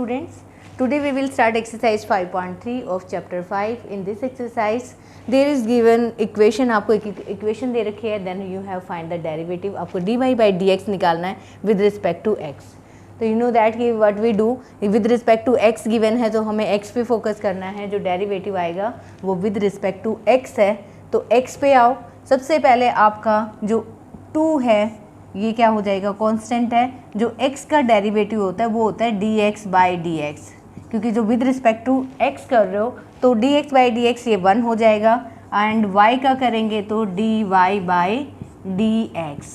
students. Today we will start exercise 5.3 of chapter 5. In this exercise there is given equation, आपको एक equation दे रखी है, then you have find the derivative, आपको dy by dx निकालना है with respect to x. तो you know that कि what we do with respect to x given है तो हमें x पे फोकस करना है, जो डेरिवेटिव आएगा वो with respect to x है, तो x पे आओ. सबसे पहले आपका जो 2 है ये क्या हो जाएगा, कांस्टेंट है. जो x का डेरिवेटिव होता है वो होता है dx बाई dx, क्योंकि जो विद रिस्पेक्ट टू x कर रहे हो तो dx बाई dx ये 1 हो जाएगा, एंड y का करेंगे तो dy बाई dx.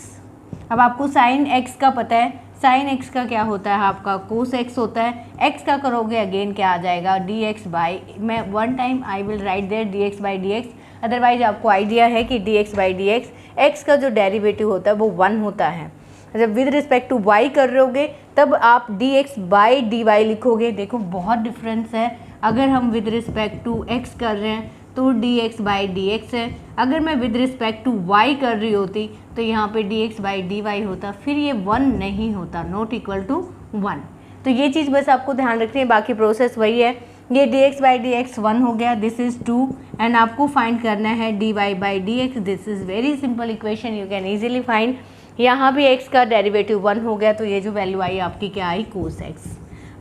अब आपको साइन x का पता है, साइन x का क्या होता है आपका कोस x होता है. x का करोगे अगेन क्या आ जाएगा dx बाई, मैं one time I will write there dx by dx, otherwise आपको आइडिया है कि dx बाई dx x का जो डेरिवेटिव होता है वो 1 होता है. जब विद रिस्पेक्ट टू y कर रहोगे तब आप dx बाई dy लिखोगे. देखो बहुत डिफरेंस है. अगर हम विद रिस्पेक्ट टू x कर रहे हैं तो dx बाई dx है, अगर मैं विद रिस्पेक्ट टू y कर रही होती तो यहाँ पे dx बाई dy होता, फिर ये 1 नहीं होता, नॉट इक्वल टू 1. तो ये चीज़ बस आपको ध्यान रखनी है, बाकी प्रोसेस वही है. ये dx बाई dx 1 हो गया, दिस इज़ 2, एंड आपको फाइंड करना है dy by dx. This is very simple equation, you can easily find. यहाँ भी x का डेरिवेटिव 1 हो गया, तो ये जो वैल्यू आई आपकी क्या आई, कोस x.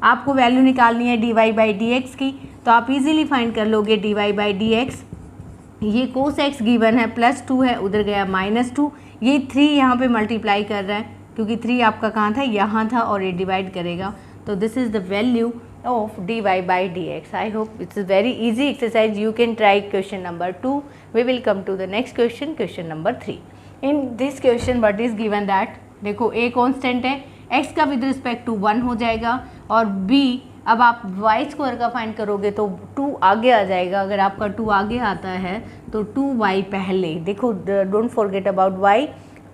आपको वैल्यू निकालनी है dy बाई dx की, तो आप इजीली फाइंड कर लोगे dy बाई dx. ये कोस x गिवन है, +2 है, उधर गया -2. ये 3 यहाँ पे मल्टीप्लाई कर रहा है, क्योंकि 3 आपका कहाँ था, यहाँ था, और ये डिवाइड करेगा. तो this is the value of dy by dx. I hope it's a very easy exercise. You can try question number 2. We will come to the next question, question number 3. In this question what is given that, देखो a constant है, x का with respect to 1 हो जाएगा, और b अब आप y square का find करोगे तो 2 आगे आ जाएगा. अगर आपका 2 आगे आता है तो 2y पहले, देखो don't forget about y,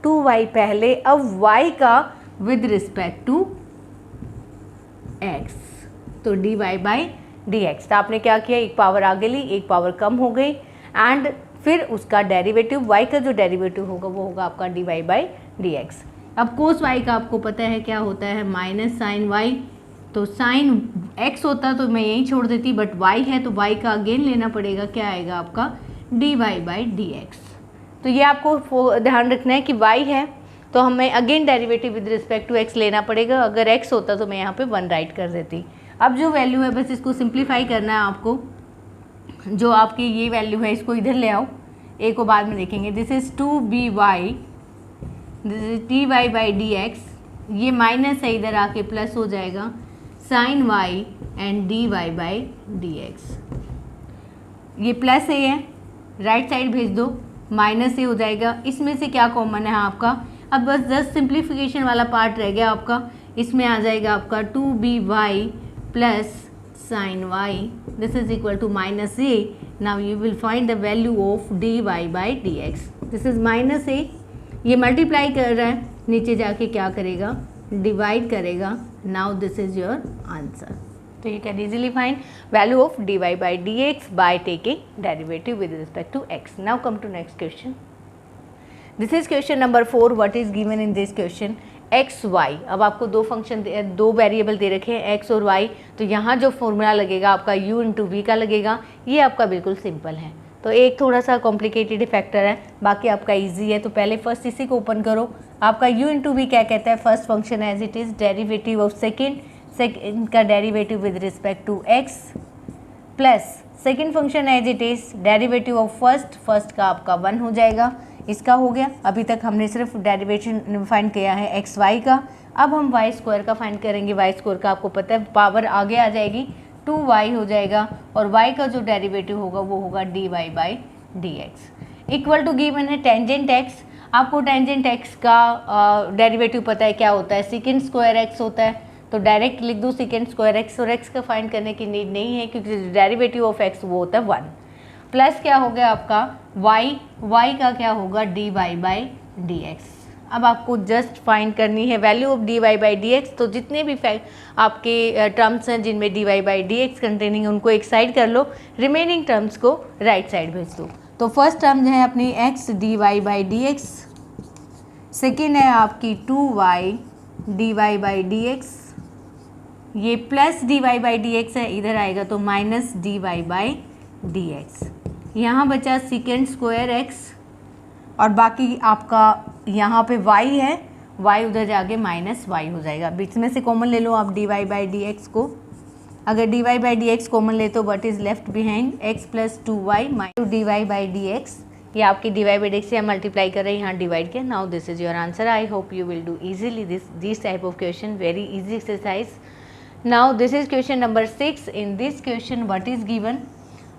2y पहले. अब y का विद रिस्पेक्ट टू x, तो dy बाई dx. तो आपने क्या किया, एक पावर आगे ली, एक पावर कम हो गई, एंड फिर उसका डेरिवेटिव y का जो डेरिवेटिव होगा वो होगा आपका dy बाई dx. अब कोस y का आपको पता है क्या होता है, माइनस साइन y. तो साइन x होता तो मैं यहीं छोड़ देती, बट y है तो y का अगेन लेना पड़ेगा, क्या आएगा आपका dy बाई dx. तो ये आपको ध्यान रखना है कि y है तो हमें again derivative with respect to x लेना पड़ेगा. अगर x होता तो मैं यहाँ पे 1 राइट कर देती. अब जो वैल्यू है बस इसको सिंप्लीफाई करना है आपको. जो आपकी ये वैल्यू है इसको इधर ले आओ, a को बाद में देखेंगे. This is 2by, this is dy by dx. ये माइनस है, इधर आके प्लस हो जाएगा, sine y and dy by dx. ये प्लस a है, राइट साइड भेज दो, माइनस a हो जाएगा. इसमें से क्या कॉमन है आपका, अब बस जस्ट सिंप्लीफिकेशन वाला पार्ट रह गया आपका. इसमें आ जाएगा आपका 2by plus sin y, this is equal to minus a. Now you will find the value of dy by dx. This is minus a, ये मल्टीप्लाई कर रहा है, नीचे जाके क्या करेगा, डिवाइड करेगा. Now this is your answer. So you can easily find value of dy by dx by taking derivative with respect to x. Now come to next question. This is question number 4. What is given in this question? X y. अब आपको दो variable दे रखे हैं x और y, तो यहाँ जो formula लगेगा आपका u इंटू वी का लगेगा. ये आपका बिल्कुल सिंपल है. तो एक थोड़ा सा कॉम्प्लिकेटेड फैक्टर है, बाकी आपका इजी है. तो पहले फर्स्ट इसी को ओपन करो. आपका u इंटू वी क्या कहता है, first function as it is, derivative of second का derivative with respect to x, plus second function as it is, derivative of first का आपका 1 हो जाएगा. इसका हो गया. अभी तक हमने सिर्फ डेरिवेशन फाइंड किया है एक्स वाई का. अब हम वाई स्क्वायर का फाइंड करेंगे. वाई स्क्वायर का आपको पता है पावर आगे आ जाएगी, 2y हो जाएगा, और y का जो डेरिवेटिव होगा वो होगा dy by dx. Equal to given है टेंजेंट x. आपको टेंजेंट x का डेरिवेटिव पता है क्या होता है, सेकेंड स्क्वायर x होता है. तो डायरेक्ट लिख दो सेकेंड स्क्वायर x, और x का फाइंड करने की नीड नहीं है क्योंकि डेरिवेटिव ऑफ x वो होता है 1. प्लस क्या हो गया आपका y का क्या होगा dy बाई dx. अब आपको जस्ट फाइंड करनी है value of dy by dx. तो जितने भी आपके टर्म्स हैं जिनमें dy बाई dx कंटेनिंग है उनको एक साइड कर लो, रिमेनिंग टर्म्स को राइट साइड भेज दो. तो फर्स्ट टर्म जो है अपनी x dy by dx, second है आपकी 2y dy बाई dx, ये plus d y by d x है, इधर आएगा तो minus d y by d x. यहाँ बचा सेकेंड स्क्वायर एक्स और बाकी आपका यहाँ पे y है, y उधर जाके माइनस वाई हो जाएगा। बीच में से कॉमन ले लो आप d y by d x को। अगर d y by d x common ले तो what is left behind x plus 2y minus d y by d x. ये आपकी d y by d x से मल्टीप्लाई कर रहे हैं, यहाँ डिवाइड किया। Now this is your answer. I hope you will do easily this type of question, very easy exercise. Now this is question number 6। In this question what is given,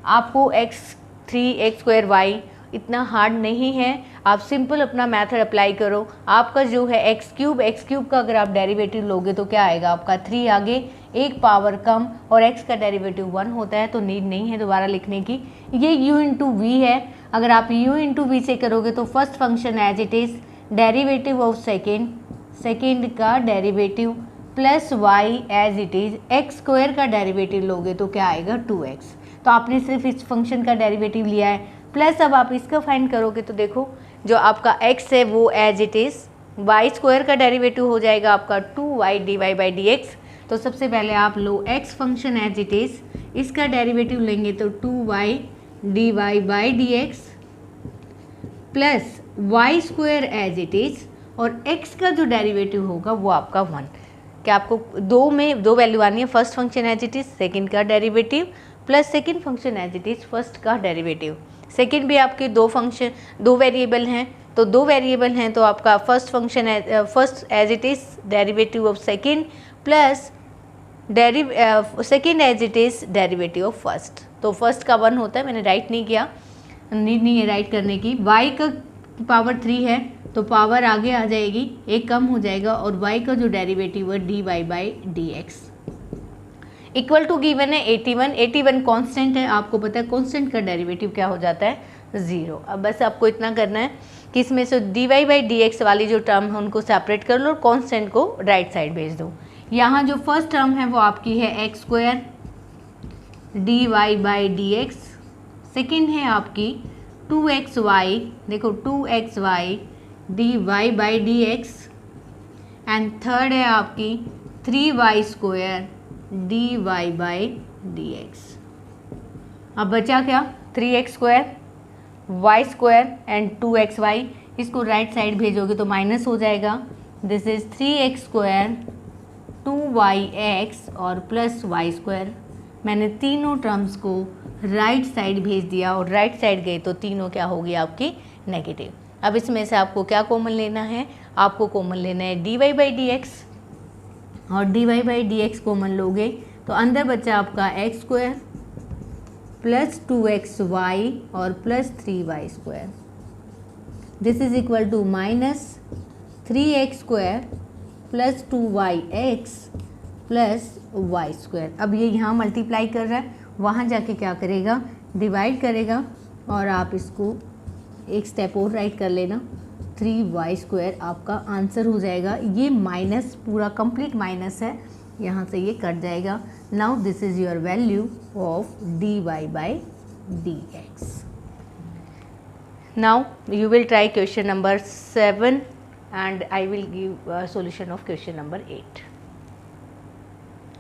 आपको x3 x square y इतना hard नहीं है, आप simple अपना method apply करो। आपका जो है x क्यूब का अगर आप डेरिवेटिव लोगे तो क्या आएगा आपका 3 आगे, एक पावर कम और x का डेरिवेटिव 1 होता है, तो नीड नहीं है दोबारा लिखने की। ये u इंटू वी है, अगर आप u इंटू वी से करोगे तो first function as it is derivative of second का derivative plus y as it is x square का डेरिवेटिव लोगे तो क्या आएगा 2x। तो आपने सिर्फ इस फंक्शन का डेरिवेटिव लिया है, प्लस अब आप इसका फाइंड करोगे तो देखो जो आपका x है वो as it is y square का डेरिवेटिव हो जाएगा आपका 2y d y by d x. तो सबसे पहले आप लो x function as it is, इसका डेरिवेटिव लेंगे तो 2y d y by d x plus y square as it is, और x का जो डेरिवेटिव होगा वो आपका 1। क्या आपको दो वैल्यू आनी है, first function as it is second का derivative plus second function as it is first का डेरिवेटिव। सेकेंड भी आपके दो वेरिएबल हैं, तो दो वेरिएबल हैं तो आपका first as it is derivative of second plus second as it is derivative of first. तो फर्स्ट का 1 होता है, मैंने राइट नहीं किया, नीड नहीं है राइट करने की। y का पावर 3 है तो पावर आगे आ जाएगी, एक कम हो जाएगा और y का जो डेरिवेटिव है d y by d x equal to given है 81 कांस्टेंट है। आपको पता है कांस्टेंट का डेरिवेटिव क्या हो जाता है 0। अब बस आपको इतना करना है कि इसमें से d y by d x वाली जो टर्म है उनको सेपरेट कर लो और कांस्टेंट को राइट साइड भेज दो। यहाँ जो फर्स्ट टर्म है वो आपकी है x square d y by d x, second है आपकी 2xy, देखो 2xy d y by d x, and third है आपकी 3y square d y by d x. अब बचा क्या 3x square Y square and 2xy, इसको राइट साइड भेजोगे तो माइनस हो जाएगा। This is 3x square 2yx और प्लस वाई स्क्वायर। मैंने तीनों टर्म्स को राइट साइड भेज दिया और राइट साइड गए तो तीनों क्या होगी आपकी नेगेटिव। अब इसमें से आपको क्या कॉमन लेना है, आपको कॉमन लेना है d y by d x, और d y by d x common लोगे तो अंदर बचा आपका एक्स स्क्वायर प्लस 2xy और plus 3y square. This is equal to minus 3x square plus 2yx plus y square. अब ये यहाँ मल्टीप्लाई कर रहा है, वहाँ जाके क्या करेगा डिवाइड करेगा, और आप इसको एक स्टेप और राइट कर लेना, 3y स्क्वायर आपका आंसर हो जाएगा। ये माइनस पूरा कंप्लीट माइनस है, यहाँ से ये कट जाएगा। Now this is your value of d y by d x. Now you will try question number 7 and I will give a solution of question number 8.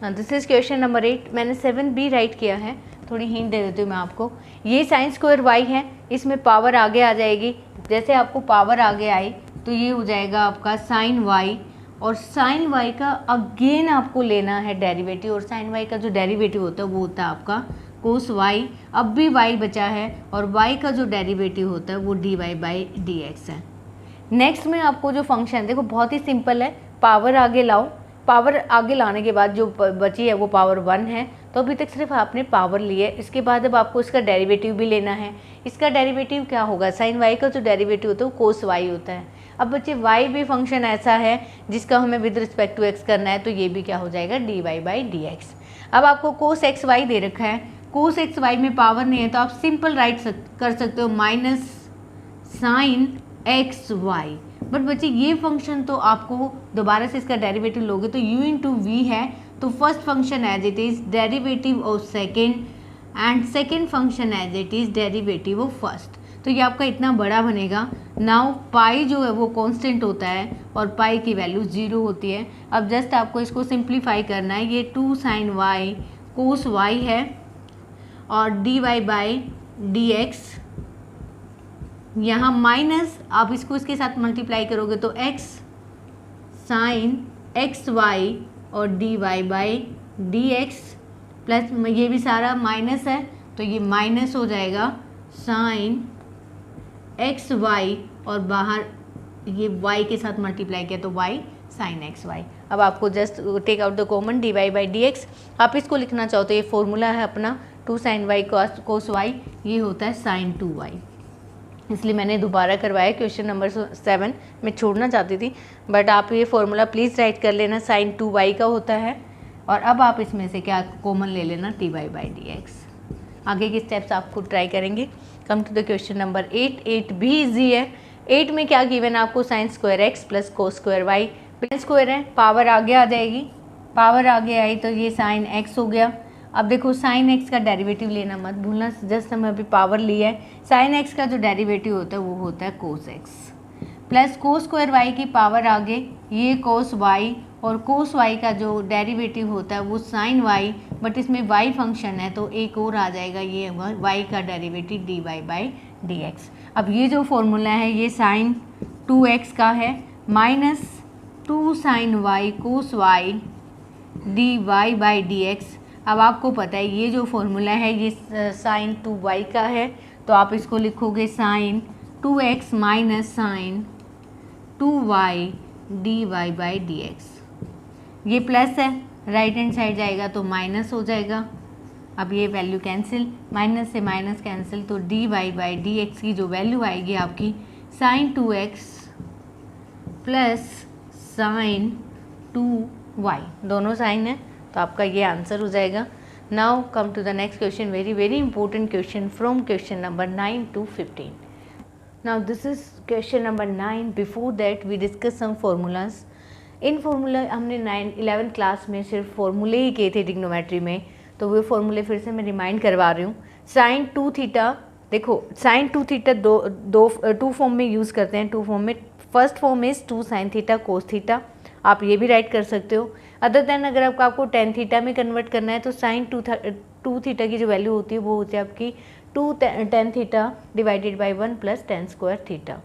This is question number 8। मैंने 7 भी right किया है, थोड़ी hint दे देती हूँ मैं आपको। ये साइन स्क्वायर y है, इसमें पावर आगे आ जाएगी, जैसे आपको पावर आगे आई तो ये हो जाएगा आपका साइन y, और साइन y का अगेन आपको लेना है डेरिवेटिव, और साइन y का जो डेरिवेटिव होता है वो होता है आपका कोस y। अब भी y बचा है और y का जो डेरिवेटिव होता है वो d y by d x है। नेक्स्ट में आपको जो फंक्शन देखो बहुत ही सिंपल है, पावर आगे लाओ, पावर आगे लाने के बाद जो बची है वो पावर 1 है, तो अभी तक सिर्फ आपने पावर ली है। इसके बाद अब आपको इसका डेरिवेटिव भी लेना है। इसका डेरिवेटिव क्या होगा, साइन वाई का जो डेरिवेटिव होता है वो कोस वाई होता है। अब बच्चे वाई भी फंक्शन ऐसा है जिसका हमें विद रिस्पेक्ट टू एक्स करना है, तो ये भी क्या हो जाएगा d y by d x. अब आपको कोस एक्स वाई दे रखा है, कोस एक्स वाई में पावर नहीं है तो आप सिंपल राइट कर सकते हो minus sine x y. But बच्चे ये फंक्शन तो आपको दोबारा से इसका डेरिवेटिव लोगे तो u इंटू वी है, तो first function as it is derivative of second and second function as it is derivative of first. तो ये आपका इतना बड़ा बनेगा। नाउ पाई जो है वो कांस्टेंट होता है और पाई की वैल्यू 0 होती है। अब जस्ट आपको इसको सिंप्लीफाई करना है। ये 2 sin y cos y है और dy बाई dx, यहाँ माइनस आप इसको इसके साथ मल्टीप्लाई करोगे तो x sin x y और dy बाई dx प्लस ये भी सारा माइनस है तो ये माइनस हो जाएगा sin x y और बाहर ये y के साथ मल्टीप्लाई किया तो y sin x y। अब आपको just take out the common dy by dx। आप इसको लिखना चाहो तो ये फॉर्मूला है अपना 2 sin y cos y, ये होता है sin 2y। इसलिए मैंने दोबारा करवाया, क्वेश्चन नंबर 7 मैं छोड़ना चाहती थी, बट आप ये फॉर्मूला प्लीज़ राइट कर लेना, sin 2y का होता है। और अब आप इसमें से क्या कॉमन ले लेना, dy बाई dx। आगे के स्टेप्स आप खुद ट्राई करेंगे। Come to the question number 8। 8 भी ईजी है। 8 में क्या गिवन है आपको, sin square x plus cos square y, plus square है, पावर आगे आ जाएगी, पावर आगे आई तो ये sin x हो गया। अब देखो sin x का डेरिवेटिव लेना मत भूलना, जस्ट हमें अभी पावर लिया है। sin x का जो डेरिवेटिव होता है वो होता है cos x plus cos square y की पावर आगे ये cos y, और cos y का जो डेरिवेटिव होता है वो sin y, बट इसमें y फंक्शन है तो एक और आ जाएगा, ये y का डेरिवेटिव dy बाई dx। अब ये जो फॉर्मूला है ये sin 2x का है minus 2 sin y cos y dy by dx। अब आपको पता है ये जो फॉर्मूला है ये sin 2y का है तो आप इसको लिखोगे sin 2x minus sin 2y dy by dx। ये प्लस है, राइट हैंड साइड जाएगा तो माइनस हो जाएगा। अब ये वैल्यू कैंसिल, माइनस से माइनस कैंसिल, तो dy बाई dx की जो वैल्यू आएगी आपकी sin 2x plus sin 2y, दोनों साइन है तो आपका ये आंसर हो जाएगा। Now come to the next question, very very important question from question number 9 to 15। Now this is question number 9। Before that we discuss some formulas. इन formula हमने 11th class में सिर्फ फॉर्मूले ही किए थे ट्रिग्नोमेट्री में, तो वो फॉर्मूले फिर से मैं रिमाइंड करवा रही हूँ। sin 2 थीटा, देखो sin 2 थीटा टू फॉर्म में यूज़ करते हैं, टू फॉर्म में। First form is 2 sin theta cos theta, आप ये भी राइट कर सकते हो। अदर देन अगर आपको tan थीटा में कन्वर्ट करना है तो sin 2 थीटा की जो वैल्यू होती है वो होती है आपकी 2 tan theta divided by 1 plus tan square theta.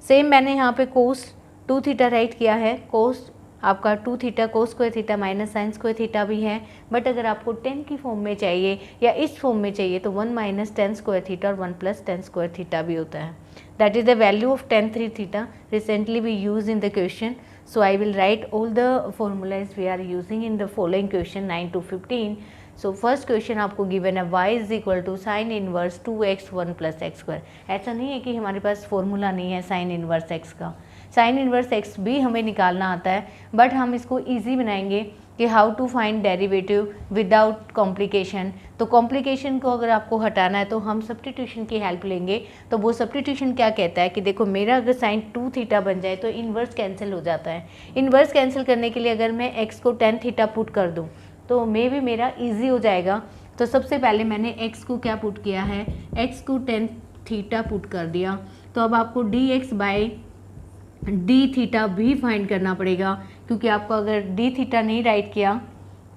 Same मैंने यहाँ पे cos 2 थीटा राइट किया है, cos आपका 2 theta cos square theta minus sin square theta भी है, बट अगर आपको tan की फॉर्म में चाहिए या इस फॉर्म में चाहिए तो 1 माइनस tan स्क्वायर थीटा और 1 प्लस tan स्क्वायर थीटा भी होता है। That is the value of tan 3 theta recently we use in the question. So I will write all the formulas we are using in the following question 9 to 15. So first question आपको given है y is equal to sin inverse 2x 1 plus x square। ऐसा नहीं है कि हमारे पास formula नहीं है sin inverse x का, sin inverse x भी हमें निकालना आता है, बट हम इसको easy बनाएंगे कि how to find derivative without complication. तो कॉम्प्लिकेशन को अगर आपको हटाना है तो हम सब्स्टिट्यूशन की हेल्प लेंगे। तो वो सब्स्टिट्यूशन क्या कहता है कि देखो मेरा अगर sin 2 थीटा बन जाए तो इन्वर्स कैंसिल हो जाता है। इन्वर्स कैंसिल करने के लिए अगर मैं x को tan थीटा पुट कर दूँ तो मे भी मेरा ईजी हो जाएगा। तो सबसे पहले मैंने x को क्या पुट किया है, x को tan थीटा पुट कर दिया। तो अब आपको dx बाई डी थीटा भी फाइंड करना पड़ेगा, क्योंकि आपको अगर डी थीटा नहीं राइट किया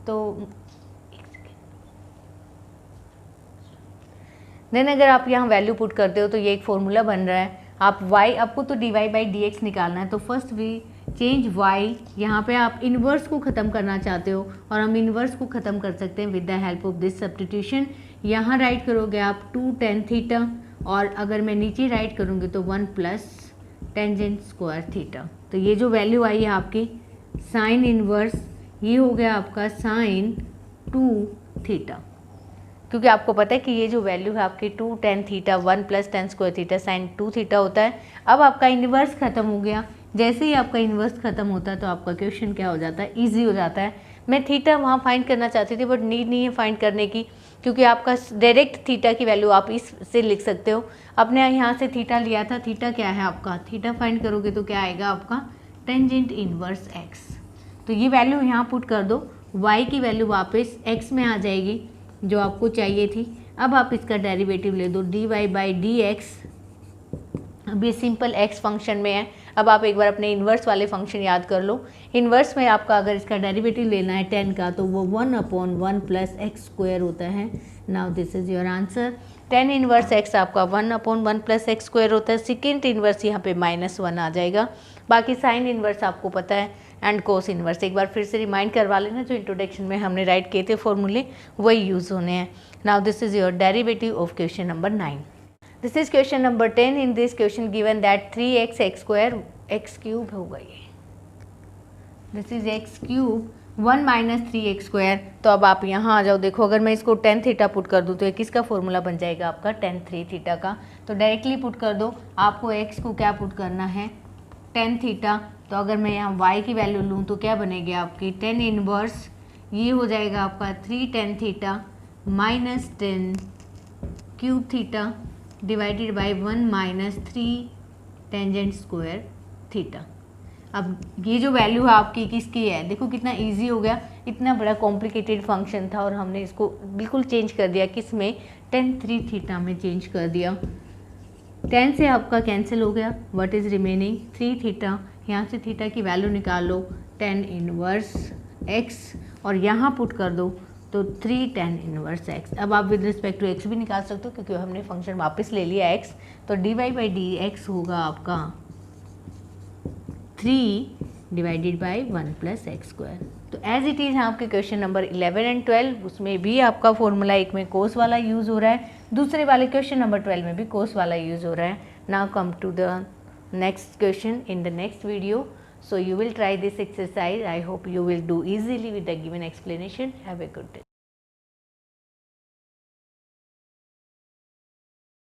तो देन अगर आप यहाँ वैल्यू पुट करते हो तो ये एक फॉर्मूला बन रहा है। आप y, आपको तो dy बाई dx निकालना है, तो फर्स्ट वी चेंज y। यहाँ पे आप इन्वर्स को ख़त्म करना चाहते हो और हम इन्वर्स को ख़त्म कर सकते हैं with the help of this substitution. यहाँ राइट करोगे आप 2 tan थीटा, और अगर मैं नीचे राइट करूँगी तो 1 प्लस टेंजेंट स्क्वायर थीटा। तो ये जो वैल्यू आई है आपकी साइन इन्वर्स, ये हो गया आपका साइन 2 थीटा, क्योंकि आपको पता है कि ये जो वैल्यू है आपकी 2 tan theta 1 plus tan square theta sine 2 theta होता है। अब आपका इन्वर्स ख़त्म हो गया। जैसे ही आपका इन्वर्स ख़त्म होता है तो आपका क्वेश्चन क्या हो जाता है, ईजी हो जाता है। मैं थीटा वहाँ फाइंड करना चाहती थी, बट नीड नहीं है फाइंड करने की, क्योंकि आपका डायरेक्ट थीटा की वैल्यू आप इससे लिख सकते हो। अपने यहाँ से थीटा लिया था, थीटा क्या है आपका, थीटा फाइंड करोगे तो क्या आएगा आपका टेंजेंट इनवर्स एक्स। तो ये वैल्यू यहाँ पुट कर दो, y की वैल्यू वापस x में आ जाएगी जो आपको चाहिए थी। अब आप इसका डेरिवेटिव ले दो, dy बाई डी एक्स अब ये सिंपल एक्स फंक्शन में है। अब आप एक बार अपने इन्वर्स वाले फंक्शन याद कर लो। इन्वर्स में आपका अगर इसका डेरिवेटिव लेना है 10 का तो वो 1/1 प्लस एक्स स्क्वायर होता है। Now this is your answer. 10 inverse x आपका 1/1 प्लस एक्स स्क्वायर होता है। सेकेंड इन्वर्स यहाँ पे -1 आ जाएगा। बाकी साइन इन्वर्स आपको पता है एंड कोस इन्वर्स एक बार फिर से रिमाइंड करवा लेना, जो इंट्रोडक्शन में हमने राइट किए थे फॉर्मूले वही यूज़ होने हैं। Now this is your derivative of question number 9। This is question number 10। In this question given that 3x x square x cube होगा ये। This is x cube 1 minus 3x square. तो अब आप यहाँ आ जाओ, देखो अगर मैं इसको tan थीटा पुट कर दूँ तो ये किसका फॉर्मूला बन जाएगा आपका tan 3 थीटा का। तो डायरेक्टली पुट कर दो। आपको x को क्या पुट करना है tan थीटा। तो अगर मैं यहाँ y की वैल्यू लूँ तो क्या बनेगी आपकी tan इनवर्स, ये हो जाएगा आपका 3 tan theta minus tan cube theta divided by 1 minus 3 tangent square theta. अब ये जो वैल्यू है आपकी किसकी है, देखो कितना इजी हो गया। इतना बड़ा कॉम्प्लिकेटेड फंक्शन था और हमने इसको बिल्कुल चेंज कर दिया, किस में tan 3 थीटा में चेंज कर दिया। 10 से आपका कैंसिल हो गया, व्हाट इज़ रिमेनिंग 3 थीटा। यहाँ से थीटा की वैल्यू निकालो tan इनवर्स x और यहाँ पुट कर दो तो 3 tan इनवर्स x। अब आप विद रिस्पेक्ट टू x भी निकाल सकते हो क्योंकि हमने फंक्शन वापस ले लिया x। तो dy बाई dx होगा आपका 3 divided by 1 plus x square. तो एज इट इज़ आपके क्वेश्चन नंबर 11 एंड 12 उसमें भी आपका फॉर्मूला एक में कोस वाला यूज़ हो रहा है, दूसरे वाले क्वेश्चन नंबर 12 में भी कोस वाला यूज़ हो रहा है। Now come to the next question in the next video. So you will try this exercise. I hope you will do easily with the given explanation. Have a good day.